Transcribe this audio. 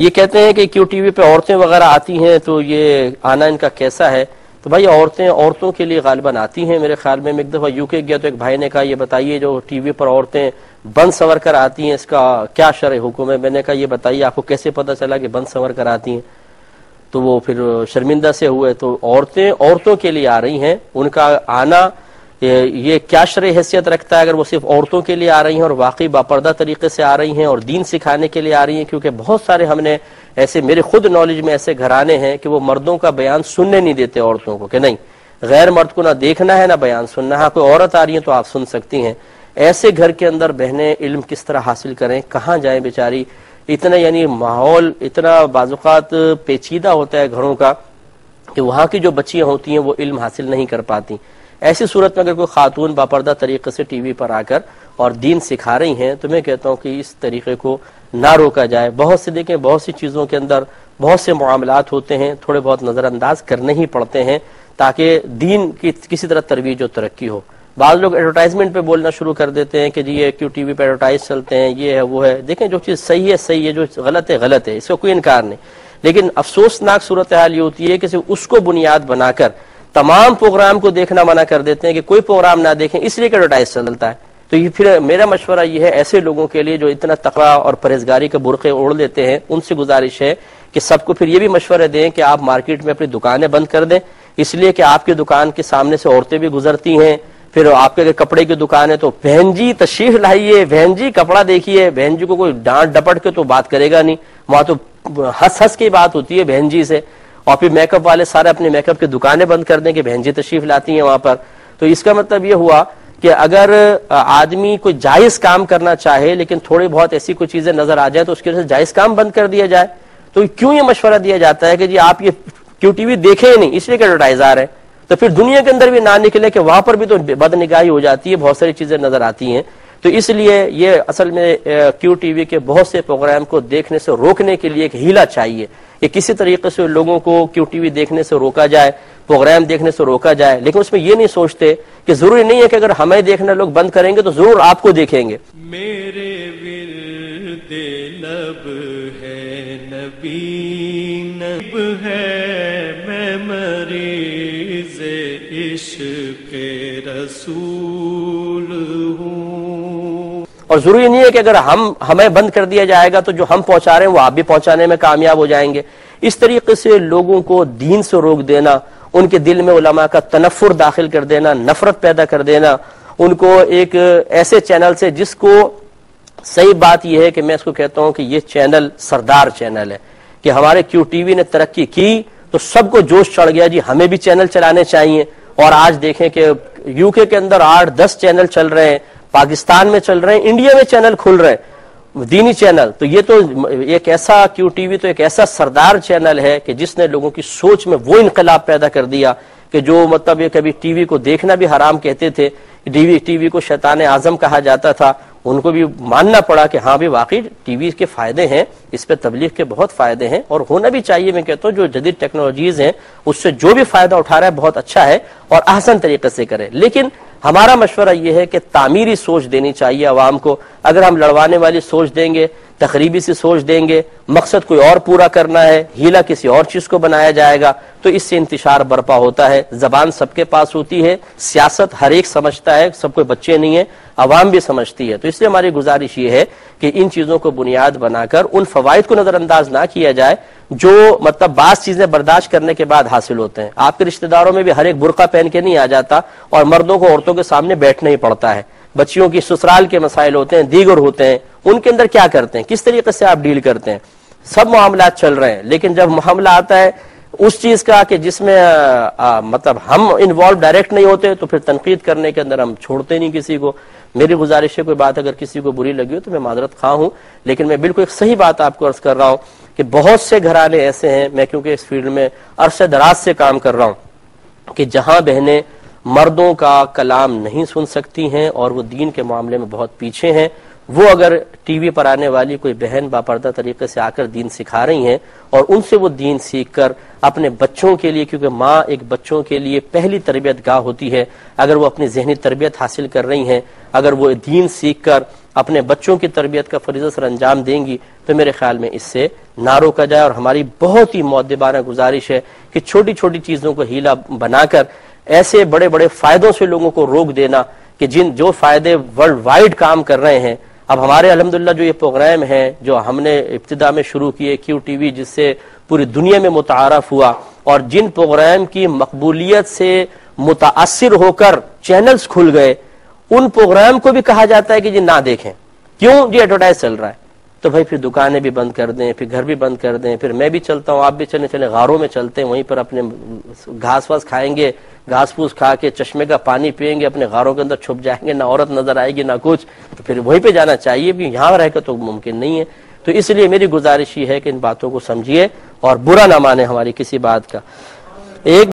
یہ کہتے ہیں کہ کیوں ٹی وی پہ عورتیں وغیرہ آتی ہیں تو یہ آنا ان کا کیسا ہے؟ تو بھائی عورتوں کے لیے غالباً آتی ہیں میرے خیال میں ایک دفعہ یو کے گیا تو ایک بھائی نے کہا یہ بتائیے جو ٹی وی پر عورتیں بند سنور کر آتی ہیں اس کا کیا شرع حکم ہے؟ میں نے کہا یہ بتائیے آپ کو کیسے پتہ چلا کہ بند سنور کر آتی ہیں؟ تو وہ پھر شرمندہ سے ہوئے. تو عورتوں کے لیے آ رہی ہیں، ان کا آنا یہ کیا شرع حیثیت رکھتا ہے اگر وہ صرف عورتوں کے لیے آ رہی ہیں اور واقعی باپردہ طریقے سے آ رہی ہیں اور دین سکھانے کے لیے آ رہی ہیں؟ کیونکہ بہت سارے ہم نے ایسے میرے خود نالج میں ایسے گھرانے ہیں کہ وہ مردوں کا بیان سننے نہیں دیتے عورتوں کو، کہ نہیں غیر مرد کو نہ دیکھنا ہے نہ بیان سننا. ہاں کوئی عورت آ رہی ہے تو آپ سن سکتی ہیں. ایسے گھر کے اندر بہنیں علم کس طرح حاصل کریں؟ کہاں جائیں بیچاری؟ اتنا یعنی ماحول اتنا بعض اوقات پیچیدہ ہوتا ہے گھروں کا کہ وہاں کی جو بچیاں ہوتی ہیں وہ علم حاصل نہیں کر پاتی. ایسی صورت میں اگر کوئی خاتون باپردہ طریقے سے ٹی وی پر آ کر اور دین سکھا رہی ہیں تو میں کہتا ہوں کہ اس طریقے کو نہ روکا جائے. بہت سے دیکھیں بہت سی چیزوں کے اندر بہت سے معاملات ہوتے ہیں تھوڑے بہت نظر انداز کرنے ہی پڑتے ہیں تاکہ دین کی کسی طرح ترویج و ترقی ہو. بعض لوگ ایڈورٹائزمنٹ پہ بولنا شروع کر دیتے ہیں کہ جی یہ کیوں ٹی وی پہ ایڈورٹائز چلتے ہیں، یہ ہے وہ ہے. دیکھیں جو چیز صحیح ہے صحیح ہے، جو غلط ہے غلط ہے، اس کا کوئی انکار نہیں. لیکن افسوسناک صورتحال یہ ہوتی ہے کہ صرف اس کو بنیاد بنا کر تمام پروگرام کو دیکھنا منع کر دیتے ہیں کہ کوئی پروگرام نہ دیکھیں اس لیے کہ ایڈورٹائز چلتا ہے. تو یہ پھر میرا مشورہ یہ ہے ایسے لوگوں کے لیے جو اتنا تقویٰ اور پرہیزگاری کے برقعے اوڑھ لیتے ہیں ان سے گزارش ہے کہ سب کو پھر یہ بھی مشورہ دیں کہ آپ مارکیٹ میں اپنی دکانیں بند کر دیں، اس لیے کہ آپ کی دکان کے سامنے سے عورتیں بھی گزرتی ہیں. پھر آپ کے اگر کپڑے کی دکان ہے تو بہن جی تشریف لائیے، بہن جی کپڑا دیکھیے. بہن جی کو کوئی ڈانٹ ڈپٹ کے تو بات کرے گا نہیں، وہاں تو ہنس ہنس کی بات ہوتی ہے بہن جی سے. اور پھر میک اپ والے سارے اپنے میک اپ کی دکانیں بند کر دیں کہ بہن جی تشریف لاتی ہیں وہاں پر. تو اس کا مطلب یہ ہوا کہ اگر آدمی کوئی جائز کام کرنا چاہے لیکن تھوڑی بہت ایسی کوئی چیزیں نظر آ جائے تو اس کی وجہ سے جائز کام بند کر دیا جائے. تو کیوں یہ مشورہ دیا جاتا ہے کہ جی آپ یہ کیوں ٹی وی دیکھیں ہی نہیں اس لیے کہ ایڈورٹائز آ رہے ہیں؟ تو پھر دنیا کے اندر بھی نہ نکلے کہ وہاں پر بھی تو بد نگاہی ہو جاتی ہے، بہت ساری چیزیں نظر آتی ہیں. تو اس لیے یہ اصل میں کیو ٹی وی کے بہت سے پروگرام کو دیکھنے سے روکنے کے لیے ایک ہیلا چاہیے کہ کسی طریقے سے لوگوں کو کیو ٹی وی دیکھنے سے روکا جائے، پروگرام دیکھنے سے روکا جائے. لیکن اس میں یہ نہیں سوچتے کہ ضروری نہیں ہے کہ اگر ہمیں دیکھنا لوگ بند کریں گے تو ضرور آپ کو دیکھیں گے. میرے ورد لب ہے نبی نب ہے، میں مریض عشق رسول ہوں. اور ضروری نہیں ہے کہ اگر ہمیں بند کر دیا جائے گا تو جو ہم پہنچا رہے ہیں وہ آپ بھی پہنچانے میں کامیاب ہو جائیں گے. اس طریقے سے لوگوں کو دین سے روک دینا، ان کے دل میں علماء کا تنفر داخل کر دینا، نفرت پیدا کر دینا، ان کو ایک ایسے چینل سے جس کو صحیح بات یہ ہے کہ میں اس کو کہتا ہوں کہ یہ چینل سردار چینل ہے کہ ہمارے کیو ٹی وی نے ترقی کی تو سب کو جوش چڑھ گیا جی ہمیں بھی چینل چلانے چاہیے. اور آج دیکھیں کہ یو کے اندر 8-10 چینل چل رہے ہیں، پاکستان میں چل رہے ہیں، انڈیا میں چینل کھل رہے ہیں دینی چینل. تو یہ تو ایک ایسا کیو ٹی وی تو ایک ایسا سردار چینل ہے کہ جس نے لوگوں کی سوچ میں وہ انقلاب پیدا کر دیا کہ جو مطلب یہ کبھی ٹی وی کو دیکھنا بھی حرام کہتے تھے، ٹی وی کو شیطان اعظم کہا جاتا تھا، ان کو بھی ماننا پڑا کہ ہاں بھی واقعی ٹی وی کے فائدے ہیں، اس پہ تبلیغ کے بہت فائدے ہیں اور ہونا بھی چاہیے. میں کہتا ہوں جو جدید ٹیکنالوجیز ہیں اس سے جو بھی فائدہ اٹھا رہا ہے بہت اچھا ہے اور احسن طریقے سے کرے. لیکن ہمارا مشورہ یہ ہے کہ تعمیری سوچ دینی چاہیے عوام کو. اگر ہم لڑوانے والی سوچ دیں گے، تقریبی سی سوچ دیں گے، مقصد کوئی اور پورا کرنا ہے، ہیلا کسی اور چیز کو بنایا جائے گا تو اس سے انتشار برپا ہوتا ہے. زبان سب کے پاس ہوتی ہے، سیاست ہر ایک سمجھتا ہے، سب کوئی بچے نہیں ہیں، عوام بھی سمجھتی ہے. تو اس لیے ہماری گزارش یہ ہے کہ ان چیزوں کو بنیاد بنا کر ان فوائد کو نظر انداز نہ کیا جائے جو مطلب بعض چیزیں برداشت کرنے کے بعد حاصل ہوتے ہیں. آپ کے رشتہ داروں میں بھی ہر ایک برقع پہن کے نہیں آ جاتا اور مردوں کو عورتوں کے سامنے بیٹھنا ہی پڑتا ہے. بچیوں کی سسرال کے مسائل ہوتے ہیں، دیگر ہوتے ہیں، ان کے اندر کیا کرتے ہیں، کس طریقے سے آپ ڈیل کرتے ہیں. سب معاملات چل رہے ہیں لیکن جب معاملہ آتا ہے اس چیز کا کہ جس میں مطلب ہم انوالو ڈائریکٹ نہیں ہوتے تو پھر تنقید کرنے کے اندر ہم چھوڑتے نہیں کسی کو. میری گزارش ہے کوئی بات اگر کسی کو بری لگی ہو تو میں معذرت خواہ ہوں، لیکن میں بالکل ایک صحیح بات آپ کو عرض کر رہا ہوں کہ بہت سے گھرانے ایسے ہیں، میں کیونکہ اس فیلڈ میں عرصہ دراز سے کام کر رہا ہوں، کہ جہاں بہنیں مردوں کا کلام نہیں سن سکتی ہیں اور وہ دین کے معاملے میں بہت پیچھے ہیں، وہ اگر ٹی وی پر آنے والی کوئی بہن باپردہ طریقے سے آ کر دین سکھا رہی ہیں اور ان سے وہ دین سیکھ کر اپنے بچوں کے لیے، کیونکہ ماں ایک بچوں کے لیے پہلی تربیت گاہ ہوتی ہے، اگر وہ اپنی ذہنی تربیت حاصل کر رہی ہیں، اگر وہ دین سیکھ کر اپنے بچوں کی تربیت کا فریضہ سر انجام دیں گی تو میرے خیال میں اس سے نہ روکا جائے۔ اور ہماری بہت ہی مؤدبانہ گزارش ہے کہ چھوٹی چھوٹی چیزوں کو ہیلا بنا کر ایسے بڑے بڑے فائدوں سے لوگوں کو روک دینا کہ جو فائدے ورلڈ وائڈ کام کر رہے ہیں۔ اب ہمارے الحمدللہ جو یہ پروگرام ہیں جو ہم نے ابتدا میں شروع کیے، کیو ٹی وی، جس سے پوری دنیا میں متعارف ہوا، اور جن پروگرام کی مقبولیت سے متاثر ہو کر چینلز کھل گئے، ان پروگرام کو بھی کہا جاتا ہے کہ جی نہ دیکھیں، کیوں؟ جی ایڈورٹائز چل رہا ہے۔ تو بھائی پھر دکانیں بھی بند کر دیں، پھر گھر بھی بند کر دیں، پھر میں بھی چلتا ہوں، آپ بھی چلیں غاروں میں چلتے ہیں، وہیں پر اپنے گھاس واس کھائیں گے، گھاس پھوس کھا کے چشمے کا پانی پیئیں گے، اپنے غاروں کے اندر چھپ جائیں گے، نہ عورت نظر آئے گی نہ کچھ، تو پھر وہیں پہ جانا چاہیے بھی، یہاں رہ کر تو ممکن نہیں ہے۔ تو اس لیے میری گزارش یہ ہے کہ ان باتوں کو سمجھیے اور برا نہ مانے ہماری کسی بات کا۔ ایک